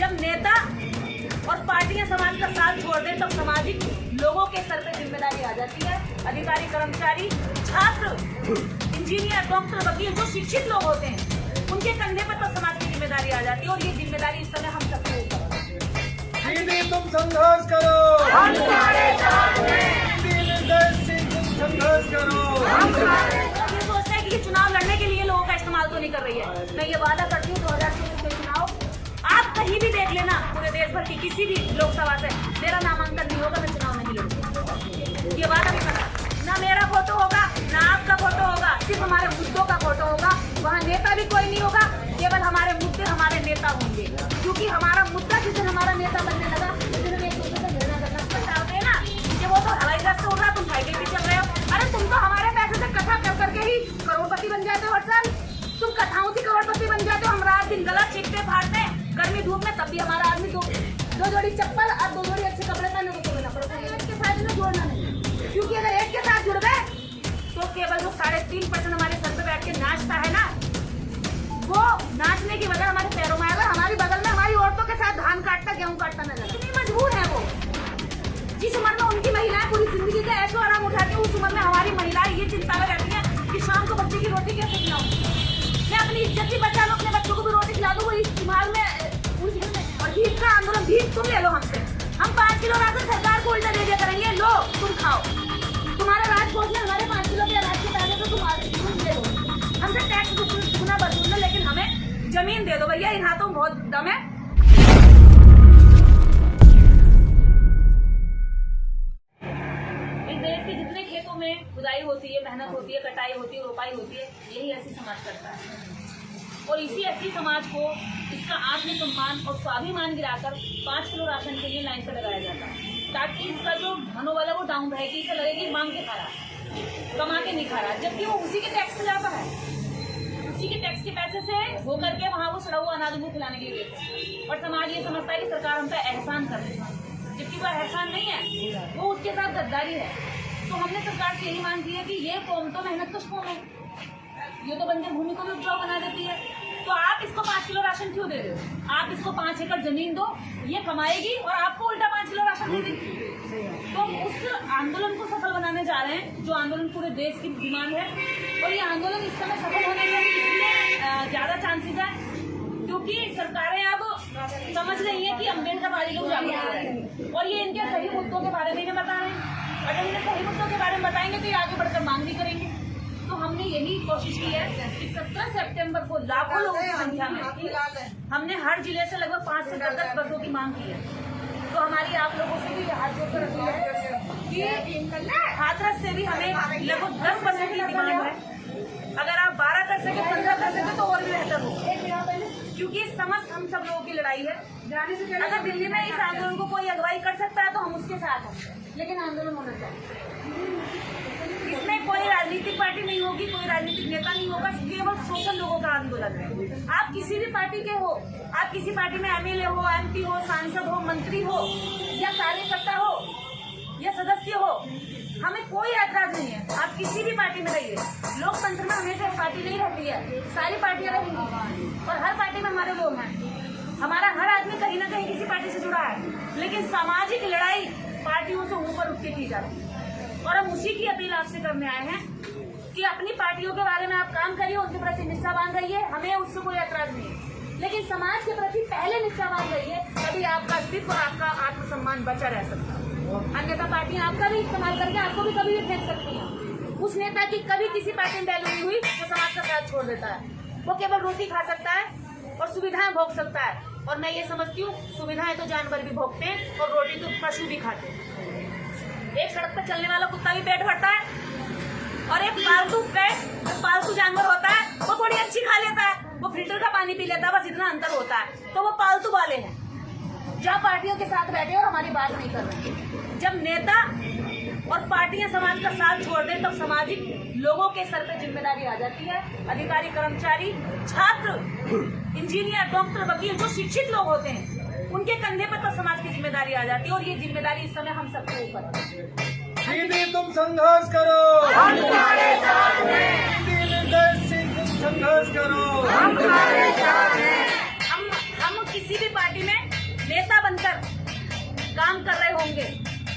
जब नेता और पार्टियां समाज का साथ छोड़ दें तब सामाजिक लोगों के सर पे जिम्मेदारी आ जाती है। अधिकारी, कर्मचारी, छात्र, इंजीनियर, डॉक्टर, वकील जो शिक्षित लोग होते हैं उनके कंधे पर तब समाज की जिम्मेदारी आ जाती है और ये जिम्मेदारी इस समय हम सबके ऊपर है। दीदी तुम संघर्ष करो, हम तुम्हारे साथ हैं। दीदी तुम संघर्ष करो। ये सोचते हैं कि ये चुनाव लड़ने के लिए लोगों का इस्तेमाल तो नहीं कर रही है। मैं ये वादा करती हूँ 2024 के चुनाव आप कहीं भी देख लेना पूरे देश भर की किसी भी लोकसभा से मेरा नामांकन नहीं होगा, मैं चुनाव नहीं लड़ूंगी। ये वादा भी करना, ना मेरा फोटो होगा ना आपका फोटो होगा, सिर्फ हमारे मुद्दों का फोटो होगा। वहाँ नेता भी कोई नहीं होगा, केवल हमारे मुद्दे हमारे नेता होंगे। क्योंकि हमारा मुद्दा जिस दिन हमारा नेता बनने लगा उस दिन हम एक दूसरे से घृणा करना चाहते हैं ना कि वो तो हवाई जहाज से उड़ रहा, तुम साइकिल पे चल रहे हो। अरे तुम तो हमारे पैसे से कथा कर करके ही करोड़पति बन जाते हो हर साल। तुम कथाओं से करोड़पति बन जाते हो। हम रात दिन गलत छिपते फाड़ते हैं गर्मी धूप में, तब भी हमारा आदमी दो जोड़ी चप्पल और 2 जोड़ी अच्छे कपड़े पहने को मिलना पड़ता है। एक के साथ में जोड़ना नहीं, क्योंकि अगर एक के साथ जुड़ गए तो केवल जो 3.5% हमारे सर पे बैठ के नाचता है ना, वो नाचने की वजह हमारे पैरों में आएगा। हमारी बगल में हमारी औरतों के साथ धान काटता, गेहूं काटता नजर। कितनी मजबूर है वो। जिस उम्र में उनकी महिलाएं पूरी जिंदगी का ऐशो आराम उठाती है, उस उम्र में हमारी महिलाएं ये चिंता में रहती है कि शाम को बच्चे की रोटी कैसे खिलाऊं, मैं अपनी इज्जत ही बचा लूं, अपने बच्चों को भी रोटी खिला दूं। वो इस दिमाग में और भीख का आंदोलन, भीख तुम ले लो हमसे, हम 5 किलो राशन सरकार को उल्टा दे दिया करेंगे, लो तुम खाओ। तुम्हारे राजकोष में हमारे 5 किलो के अनाज के पैसे तो तुम ले लो, हमसे टैक्स गुना वसूल लो, लेकिन हमें जमीन दे दो भैया, इन हाथों में बहुत दम है। इस देश के जितने खेतों में खुदाई होती है, मेहनत होती है, कटाई होती है, रोपाई होती है, यही ऐसी समाज करता है। और इसी ऐसी समाज को इसका आत्मसम्मान और स्वाभिमान गिराकर 5 किलो राशन के लिए लाइन पर लगाया जाता है, ताकि इसका जो मनोबल है वो डाउन रहे, कि इसे लगे कि मांग के खा रहा, कमा के नहीं खा रहा, जबकि वो उसी के टैक्स से जाता है, उसी के टैक्स के पैसे से हो करके वहाँ वो सड़ा हुआ अनाज उनको खिलाने के लिए देते हैं। और समाज ये समझता है कि सरकार हम पे एहसान कर रही है, जबकि वो एहसान नहीं है, वो उसके साथ गद्दारी है। तो हमने सरकार से यही मांग की है कि ये कौम तो मेहनत कश कौम है, ये तो बंजर भूमि को भी उपजाऊ बना देती है, तो आप इसको 5 किलो राशन क्यों दे रहे हो? आप इसको 5 एकड़ जमीन दो, ये कमाएगी और आपको उल्टा 5 किलो राशन दे देगी। तो उस आंदोलन को सफल बनाने जा रहे हैं, जो आंदोलन पूरे देश की डिमांड है। और ये आंदोलन इस समय सफल होने के इसलिए ज्यादा चांसेस है क्योंकि सरकारें अब समझ रही है कि अम्बेडकरवादी लोग जागरूक हो रहे हैं और ये इनके सही मुद्दों के बारे में बता रहे हैं। अगर इन्हें सही मुद्दों के बारे में बताएंगे तो ये आगे बढ़कर मांग भी करेंगे। तो हमने यही कोशिश की है कि 17 सितंबर को लाखों लोगों की संख्या में हमने हर जिले से लगभग 5 से 10 बसों की मांग की है। तो हमारी आप लोगों से भी हाथ जोड़कर अपील है कि हाथरस से भी हमें लगभग 10 बसों की डिमांड है। अगर आप 12 कर सके, 15 कर सके तो और भी बेहतर हो, क्योंकि समस्त हम सब लोगों की लड़ाई है। अगर दिल्ली में इस आंदोलन को कोई अगुवाई कर सकता है तो हम उसके साथ हैं, लेकिन आंदोलन होना चाहिए। इसमें कोई राजनीतिक पार्टी नहीं होगी, कोई राजनीतिक नेता नहीं होगा, केवल शोषण लोगों का आंदोलन है। आप किसी भी पार्टी के हो, आप किसी पार्टी में एमएलए हो, एमपी हो, सांसद हो, मंत्री हो या कार्यकर्ता हो या सदस्य हो, हमें कोई ऐतराज नहीं है। आप किसी भी पार्टी में रहिए, लोकतंत्र में हमेशा एक पार्टी नहीं रहती है, सारी पार्टियां रहेंगी और हर पार्टी में हमारे लोग हैं। हमारा हर आदमी कहीं ना कहीं किसी पार्टी से जुड़ा है, लेकिन सामाजिक लड़ाई पार्टियों से ऊपर उठ के की जाती है। और हम उसी की अपील आपसे करने आए हैं कि अपनी पार्टियों के बारे में आप काम करिए, उनके प्रति निष्ठावान रहिए, हमें उससे कोई ऐतराज नहीं है, लेकिन समाज के प्रति पहले निष्ठावान रहिए, तभी आपका अस्तित्व और आपका आत्मसम्मान बचा रह सकता है। अन्यथा पार्टियां आपका भी इस्तेमाल करके आपको भी कभी भी फेंक सकती हैं। उस नेता की कभी किसी पार्टी में वैल्यू नहीं हुई तो समाज का साथ छोड़ देता है, वो केवल रोटी खा सकता है और सुविधाएं भोग सकता है। और मैं ये समझती हूँ सुविधाएं तो जानवर भी भोगते हैं और रोटी तो पशु भी खाते हैं। एक सड़क पर चलने वाला कुत्ता भी पेट भरता है और एक पालतू जानवर होता है वो थोड़ी अच्छी खा लेता है, वो फिल्टर का पानी पी लेता है, बस इतना अंतर होता है। तो वो पालतू वाले हैं जहाँ पार्टियों के साथ बैठे और हमारी बात नहीं कर रहे। जब नेता और पार्टियां समाज का साथ छोड़ दें तब सामाजिक लोगों के सर पे जिम्मेदारी आ जाती है। अधिकारी, कर्मचारी, छात्र, इंजीनियर, डॉक्टर, वकील जो शिक्षित लोग होते हैं उनके कंधे पर तो समाज की जिम्मेदारी आ जाती है और ये जिम्मेदारी इस समय हम सबके ऊपर है। दीदी तुम संघर्ष करो, हम तुम्हारे साथ हैं। दीदी तुम संघर्ष करो, हम तुम्हारे साथ हैं। हम किसी किसी भी पार्टी में नेता बनकर काम कर रहे होंगे,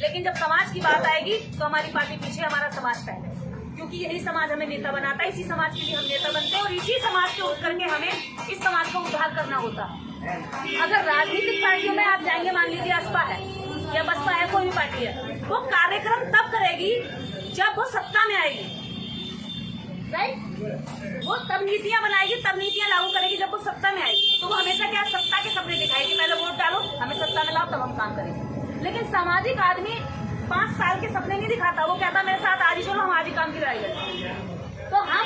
लेकिन जब समाज की बात आएगी तो हमारी पार्टी पीछे, हमारा समाज पहले, क्योंकि यही समाज हमें नेता बनाता है। इसी समाज के लिए हम नेता बनते हैं और इसी समाज से उठ करके हमें इस समाज का उद्धार करना होता है। अगर राजनीतिक पार्टियों में आप जाएंगे, मान लीजिए असपा है या बसपा है, कोई भी पार्टी है, वो कार्यक्रम तब करेगी जब वो सत्ता में आएगी, राइट? वो तब नीतियां बनाएगी, तब नीतियां लागू करेगी जब वो सत्ता में आएगी। तो वो हमेशा क्या सत्ता के सपने दिखाएगी, पहले वोट डालो, हमें सत्ता में लाओ, तब हम काम करेंगे। लेकिन सामाजिक आदमी 5 साल के सपने नहीं दिखाता, वो कहता मेरे साथ आज ही चलो, हम आज ही काम की लड़ाई लड़ेंगे। तो हम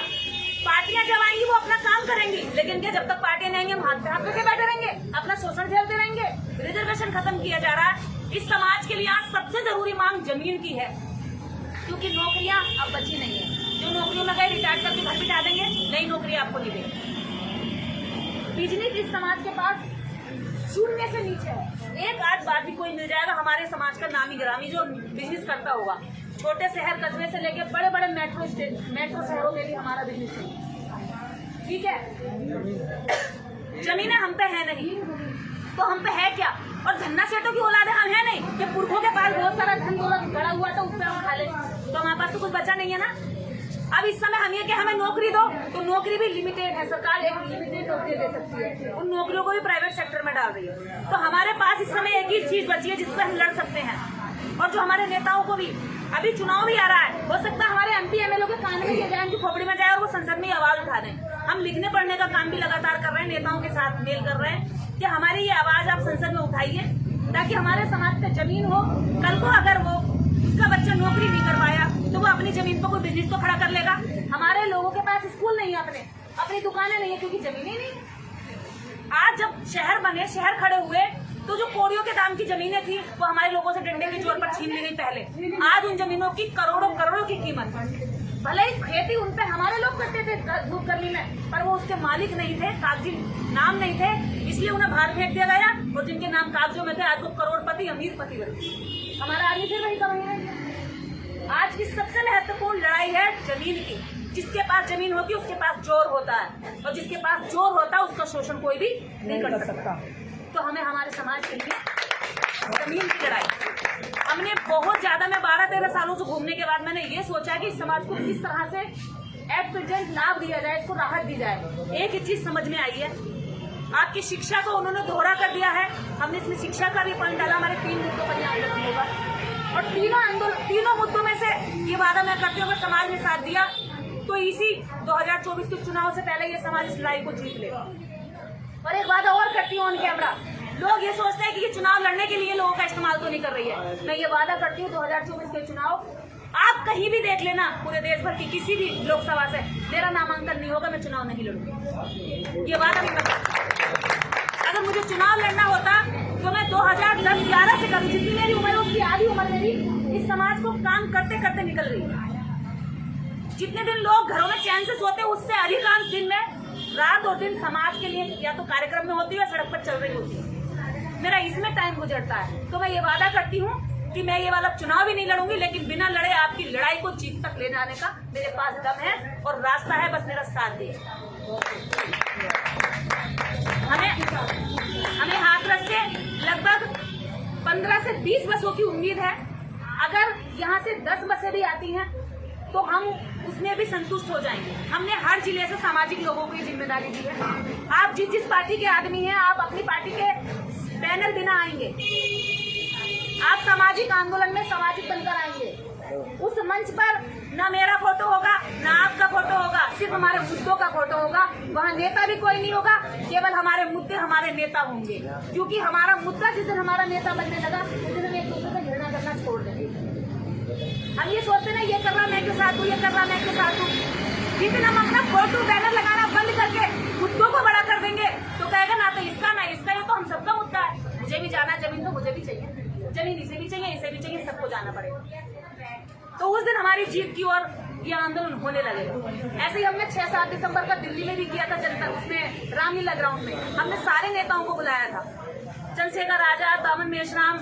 पार्टियां जब आएंगी वो अपना काम करेंगी, लेकिन क्या जब तक पार्टियां नहीं आएंगे हम हाथ पे हाथ रखे बैठे रहेंगे, अपना शोषण झेलते रहेंगे। रिजर्वेशन खत्म किया जा रहा है। इस समाज के लिए आज सबसे जरूरी मांग जमीन की है, क्योंकि नौकरियां अब बची नहीं है। जो नौकरियों में गए रिटायर करके घर बिठा देंगे, नई नौकरी आपको नहीं देंगे। बिजनेस इस समाज के पास शून्य से नीचे है। एक आध बात भी कोई मिल जाएगा हमारे समाज का नामी गिरामी जो बिजनेस करता होगा। छोटे शहर कस्बे से लेके बड़े बड़े मेट्रो शहरों के लिए हमारा बिजनेस है, ठीक है। जमीनें हम पे है नहीं, तो हम पे है क्या? और धन्ना सेठों की औलाद हम है नहीं कि पुरखों के पास बहुत सारा धन दौलत गड़ा हुआ था, उस पर हम खा ले, तो हमारे पास तो कुछ बचा नहीं है ना। अब इस समय हम ये कि हमें नौकरी दो, तो नौकरी भी लिमिटेड है, सरकार एक लिमिटेड नौकरी दे सकती है, उन नौकरियों को भी प्राइवेट सेक्टर में डाल रही है। तो हमारे पास इस समय एक ही चीज बची है जिस पर हम लड़ सकते हैं। और जो हमारे नेताओं को भी, अभी चुनाव भी आ रहा है, हो सकता है हमारे MP MLA के कान में ये जाए, उनकी खोपड़ी में जाए और वो संसद में आवाज उठा दें। हम लिखने पढ़ने का काम भी लगातार कर रहे हैं, नेताओं के साथ मेल कर रहे हैं कि हमारी ये आवाज आप संसद में उठाइए, ताकि हमारे समाज पे जमीन हो। कल को अगर वो उसका बच्चा नौकरी नहीं कर पाया तो वो अपनी जमीन पर कोई बिजनेस तो खड़ा कर लेगा। हमारे लोगों के पास स्कूल नहीं है, अपनी दुकानें नहीं है, क्योंकि जमीन ही नहीं। आज जब शहर बने, शहर खड़े हुए, तो जो कौड़ियों के दाम की जमीनें थी वो हमारे लोगों से डंडे के जोर पर छीन ली गई पहले। आज उन जमीनों की करोड़ों करोड़ों की कीमत, भले ही खेती उन पे हमारे लोग करते थे धूप गर्मी में, पर वो उसके मालिक नहीं थे, कागजी नाम नहीं थे, इसलिए उन्हें बाहर फेंक दिया गया। और जिनके नाम कागजों में थे आज वो करोड़पति अमीरपति बने। हमारा आदमी फिर वही कमाई है। आज की सबसे महत्वपूर्ण लड़ाई है जमीन की। जिसके पास जमीन होती है उसके पास जोर होता है, और जिसके पास जोर होता है उसका शोषण कोई भी नहीं कर सकता। तो हमें हमारे समाज के लिए जमीन की लड़ाई, हमने बहुत ज्यादा, मैं 12-13 सालों से घूमने के बाद मैंने ये सोचा कि इस समाज को किस तरह से एट प्रेजेंट लाभ दिया जाए, इसको राहत दी जाए। एक ही चीज समझ में आई है, आपकी शिक्षा को उन्होंने दोहरा कर दिया है। हमने इसमें शिक्षा का भी पॉइंट डाला, हमारे 3 मुद्दों पर आंदोलन होगा, और तीनों मुद्दों में से ये वादा मैं करती हूँ, अगर समाज ने साथ दिया तो इसी 2024 के चुनाव से पहले ये समाज इस लड़ाई को जीत लेगा। और एक वादा और करती हूँ ऑन कैमरा, लोग ये सोचते हैं कि ये चुनाव लड़ने के लिए लोगों का इस्तेमाल तो नहीं कर रही है। मैं ये वादा करती हूँ 2024 के चुनाव आप कहीं भी देख लेना, पूरे देश भर की किसी भी लोकसभा से मेरा नामांकन नहीं होगा, मैं चुनाव नहीं लड़ूंगी। ये वादा मैं करती। अगर मुझे चुनाव लड़ना होता तो मैं 2010-11 से करूँ, जितनी मेरी उम्र है उसकी आधी उम्र मेरी इस समाज को काम करते करते निकल रही है। जितने दिन लोग घरों में चैन से सोते हैं, उससे अधिकांश दिन में रात और दिन समाज के लिए या तो कार्यक्रम में होती है या सड़क पर चल रही होती है। मेरा इसमें टाइम गुजरता है। तो मैं ये वादा करती हूँ कि मैं ये वाला चुनाव भी नहीं लड़ूंगी, लेकिन बिना लड़े आपकी लड़ाई को जीत तक ले जाने का मेरे पास दम है और रास्ता है, बस मेरा साथ दिए। हमें हाथरस से लगभग 15 से 20 बसों की उम्मीद है। अगर यहाँ से 10 बसें भी आती हैं तो हम उसमें भी संतुष्ट हो जाएंगे। हमने हर जिले से सामाजिक लोगों को ये जिम्मेदारी दी है। आप जिस पार्टी के आदमी हैं, आप अपनी पार्टी के बैनर बिना आएंगे, आप सामाजिक आंदोलन में सामाजिक बनकर आएंगे। उस मंच पर न मेरा फोटो होगा, न आपका फोटो होगा, सिर्फ हमारे मुद्दों का फोटो होगा। वहाँ नेता भी कोई नहीं होगा, केवल हमारे मुद्दे हमारे नेता होंगे। क्योंकि हमारा मुद्दा जिस दिन हमारा नेता बनने लगा, उस दिन हम एक दूसरे से घृणा करना छोड़ देंगे। हम ये सोचते ना, ये कर रहा मैं के साथ हूँ, ये कर रहा मैं के साथ हूँ। जिस दिन हम अपना फोटो बैनर लगाना बंद करके मुद्दों को बड़ा कर देंगे तो कहेगा ना तो इसका ना इसका, ये तो हम सबका मुद्दा है। मुझे भी जाना, जमीन तो मुझे भी चाहिए, जमीन इसे भी चाहिए, इसे भी चाहिए, सबको जाना पड़ेगा। तो उस दिन हमारी जीत की ओर ये आंदोलन होने लगेगा। ऐसे ही हमने 6-7 दिसंबर का दिल्ली में भी किया था, जनता उसमें रामलीला ग्राउंड में हमने सारे नेताओं को बुलाया था। चंद्रशेखर आजाद, दामन मेश्राम,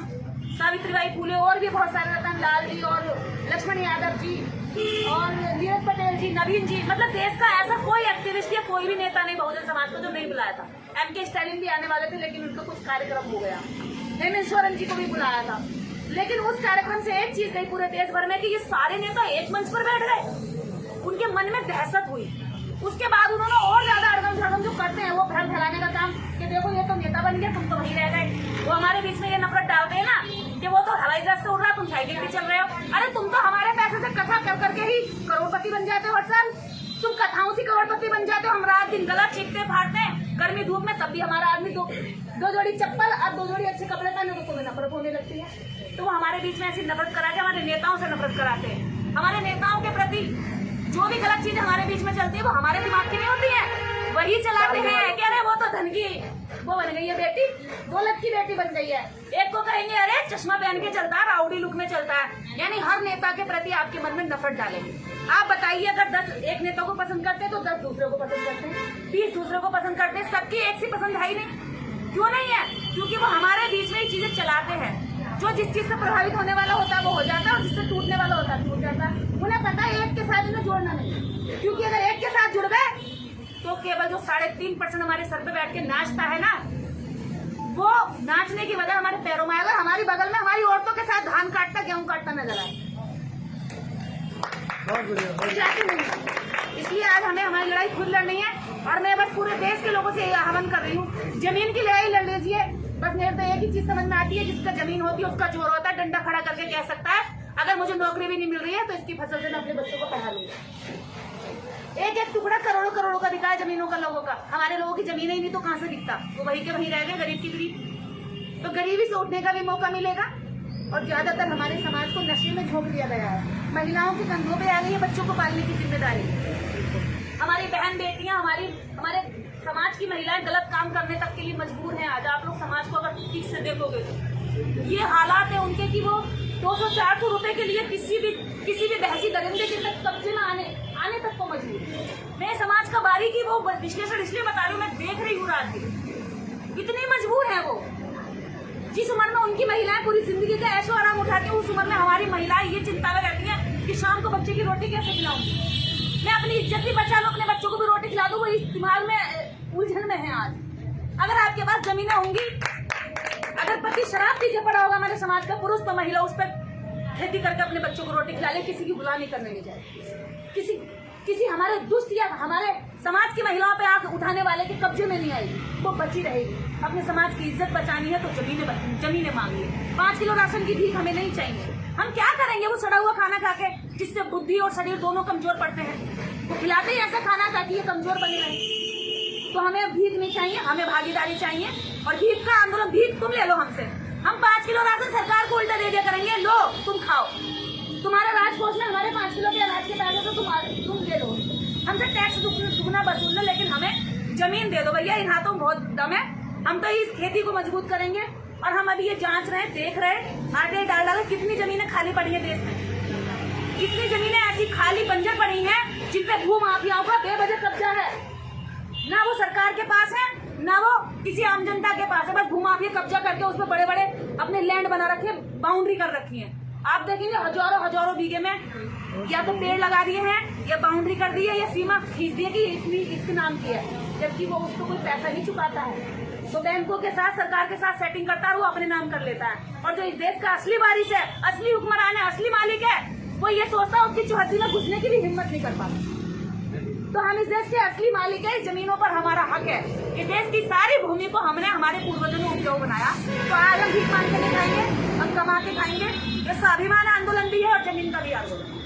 सावित्रीबाई फुले और भी बहुत सारे, रतन लाल जी और लक्ष्मण यादव जी और नीरज पटेल जी, नवीन जी, मतलब देश का ऐसा कोई एक्टिविस्ट या कोई भी नेता नहीं बहुजन समाज को जो नहीं बुलाया था। M.K. स्टालिन भी आने वाले थे लेकिन उनका कुछ कार्यक्रम हो गया। हेमंत सोरेन जी को भी बुलाया था, लेकिन उस कार्यक्रम से एक चीज गई पूरे देश भर में कि ये सारे नेता एक मंच पर बैठ गए। उनके मन में दहशत हुई। उसके बाद उन्होंने और ज्यादा अड़गम झड़गम जो करते हैं वो भ्रम फैलाने का काम कि देखो ये तो नेता बन गया, तुम तो वहीं रह गए। वो हमारे बीच में ये नफरत डालते हैं ना कि वो तो हवाई जहाज से उड़ रहा है, तुम साइकिल पे चल रहे हो। अरे तुम तो हमारे पैसे से कथा कर करके ही करोड़पति बन जाते हो। व्हाट्सएप तुम कथाओं से करोड़पति बन जाते हो। हम रात दिन गला चीखते फाड़ते हैं गर्मी धूप में, तब भी हमारा आदमी दो जोड़ी चप्पल और 2 जोड़ी अच्छे कपड़े पहने तो तुम्हें नफरत होने लगती है। तो वो हमारे बीच में ऐसी नफरत करा के हमारे नेताओं से नफरत कराते हैं। हमारे नेताओं के प्रति जो भी गलत चीज हमारे बीच में चलती है वो हमारे दिमाग की नहीं होती है, वही चलाते हैं। कह रहे वो तो धन की वो बन गई है बेटी, दौलत की बेटी बन गई है। एक को कहेंगे अरे चश्मा पहन के चलता है, राउडी लुक में चलता है। यानी हर नेता के प्रति आपके मन में नफरत डालेंगे। आप बताइए, अगर 10 एक नेता को पसंद करते हैं तो 10 दूसरे को पसंद करते हैं, 20 दूसरे को पसंद करते हैं। सबकी एक सी पसंद है ही नहीं। क्यों नहीं है? क्योंकि वो हमारे बीच में ही चीजें चलाते हैं। जो जिस चीज से प्रभावित होने वाला होता है वो हो जाता है, और जिससे टूटने वाला होता है टूट जाता है। उन्हें पता है एक के साथ उन्हें जोड़ना नहीं, क्योंकि अगर एक के साथ जुड़ गए तो केवल जो 3.5% हमारे सर पे बैठ के नाचता है ना, वो नाचने की वजह हमारे पैरों में आएगा। हमारी बगल में हमारी औरतों के साथ धान काटता गेहूं काटता नजर आए, जाते नहीं है। इसलिए आज हमें हमारी लड़ाई खुद लड़नी है। और मैं बस पूरे देश के लोगों से आह्वान कर रही हूँ, जमीन की लड़ाई लड़ लीजिए। बस मेरे तो एक ही चीज समझ में आती है, जिसका जमीन होती है उसका जोर होता है। डंडा खड़ा करके कह सकता है अगर मुझे नौकरी भी नहीं मिल रही है तो इसकी फसल से मैं अपने बच्चों को पढ़ा लूंगा। एक एक टुकड़ा करोड़ों करोड़ों का बिका है जमीनों का लोगों का। हमारे लोगों की जमीन ही नहीं तो कहाँ से बिकता? वो वहीं के वहीं रह गए, गरीब की गरीब। तो गरीबी से उठने का भी मौका मिलेगा। और ज्यादातर हमारे समाज को नशे में झोंक दिया गया है। महिलाओं के कंधों पे आ गई है बच्चों को पालने की जिम्मेदारी। हमारी बहन बेटियां, हमारे समाज की महिलाएं गलत काम करने तक के लिए मजबूर हैं। आज आप लोग समाज को अगर ठीक से देखोगे तो ये हालात है उनके कि वो 200-400 रुपए के लिए किसी भी बहसी दरिंदे के तक कब्जे में आने तक को मजबूर। मैं समाज का बारीकी वो विश्लेषण इसलिए बता रही हूँ, मैं देख रही हूँ रात दिन इतनी मजबूर है वो। जिस उम्र में उनकी महिलाएं पूरी जिंदगी का ऐशो आराम उठाती है, उस उम्र में हमारी महिलाएं ये चिंता में रहती हैं कि शाम को बच्चे की रोटी कैसे खिलाऊंगी, मैं अपनी इज्जत भी बचा लूं, अपने बच्चों को भी रोटी खिला दूं। वो इस दिमाग में उलझन में है आज। अगर आपके पास जमीनें होंगी, अगर पति शराब पी के पड़ा होगा हमारे समाज का पुरुष, तो महिला उस पर खेती करके अपने बच्चों को रोटी खिला ले, किसी की गुलामी करने नहीं जाए। किसी हमारे दुष्ट या हमारे समाज की महिलाओं पे आंख उठाने वाले के कब्जे में नहीं आएगी, वो बची रहेगी। अपने समाज की इज्जत बचानी है तो जमीनें मांगिए। 5 किलो राशन की भीख हमें नहीं चाहिए। हम क्या करेंगे वो सड़ा हुआ खाना खा के, जिससे बुद्धि और शरीर दोनों कमजोर पड़ते हैं। वो खिलाते ही ऐसा खाना ताकि ये कमजोर बने रहे। तो हमें भीख नहीं चाहिए, हमें भागीदारी चाहिए। और भीख का आंदोलन, भीख तुम ले लो हमसे, हम 5 किलो राशन सरकार को उल्टा दे दिया करेंगे, लो तुम खाओ। तुम्हारे राजकोष में हमारे 5 किलो के अनाज के पैसे तो तुम दे दो। हमसे टैक्स दुगना वसूल लो, लेकिन हमें जमीन दे दो। भैया इन हाथों में बहुत दम है, हम तो इस खेती को मजबूत करेंगे। और हम अभी ये जांच रहे हैं, देख रहे हैं आटे डाल कितनी जमीनें खाली पड़ी है देश में। कितनी जमीनें ऐसी खाली बंजर पड़ी हैं जिन पे भू माफियाओं का बेवजह कब्जा है। ना वो सरकार के पास है, ना वो किसी आम जनता के पास है। बस भू माफिया कब्जा करके उसमें बड़े बड़े अपने लैंड बना रखे, बाउंड्री कर रखी है। आप देखेंगे हजारों बीघे में या तो पेड़ लगा दिए हैं, या बाउंड्री कर दी है, या सीमा खींच दी है कि इतनी इसके नाम की है, जबकि वो उसको कोई पैसा नहीं चुकाता है। तो बैंकों के साथ, सरकार के साथ सेटिंग करता है, वो अपने नाम कर लेता है। और जो इस देश का असली वारिस है, असली हुक्मरान है, असली मालिक है, वो ये सोचता है उसकी चौहद्दी में घुसने की भी हिम्मत नहीं कर पाता। तो हम इस देश के असली मालिक है, इस जमीनों पर हमारा हक है। इस देश की सारी भूमि को हमने हमारे पूर्वजों ने उपजाऊ बनाया। तो आज हम भीख मांग के नहीं खाएंगे, हम कमा के खाएंगे। ये स्वाभिमान आंदोलन भी है और जमीन का भी आंदोलन।